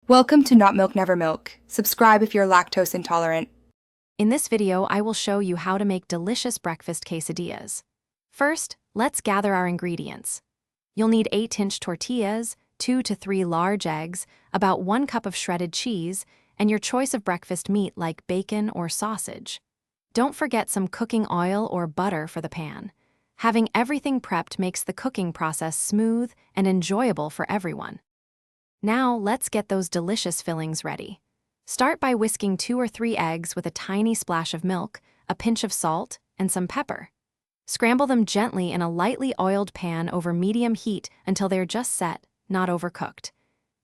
Welcome to Not Milk Never Milk. Subscribe if you're lactose intolerant. In this video, I will show you how to make delicious breakfast quesadillas. First, let's gather our ingredients. You'll need 8-inch tortillas, 2 to 3 large eggs, about 1 cup of shredded cheese, and your choice of breakfast meat like bacon or sausage. Don't forget some cooking oil or butter for the pan. Having everything prepped makes the cooking process smooth and enjoyable for everyone. Now, let's get those delicious fillings ready. Start by whisking 2 or 3 eggs with a tiny splash of milk, a pinch of salt, and some pepper. Scramble them gently in a lightly oiled pan over medium heat until they're just set, not overcooked.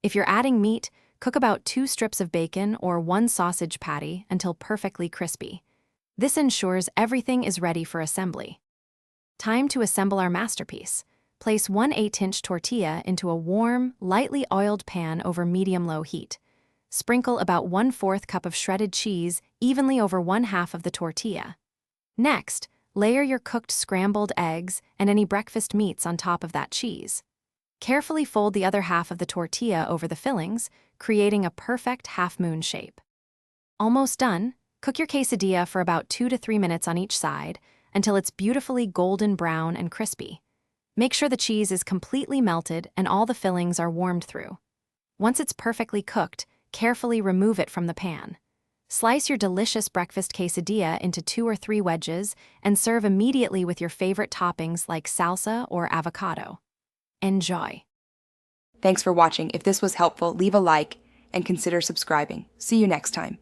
If you're adding meat, cook about 2 strips of bacon or 1 sausage patty until perfectly crispy. This ensures everything is ready for assembly. Time to assemble our masterpiece. Place 1 8-inch tortilla into a warm, lightly oiled pan over medium-low heat. Sprinkle about 1/4 cup of shredded cheese evenly over 1/2 of the tortilla. Next, layer your cooked scrambled eggs and any breakfast meats on top of that cheese. Carefully fold the other half of the tortilla over the fillings, creating a perfect half-moon shape. Almost done, cook your quesadilla for about 2 to 3 minutes on each side until it's beautifully golden brown and crispy. Make sure the cheese is completely melted and all the fillings are warmed through. Once it's perfectly cooked, carefully remove it from the pan. Slice your delicious breakfast quesadilla into 2 or 3 wedges and serve immediately with your favorite toppings like salsa or avocado. Enjoy! Thanks for watching. If this was helpful, leave a like and consider subscribing. See you next time.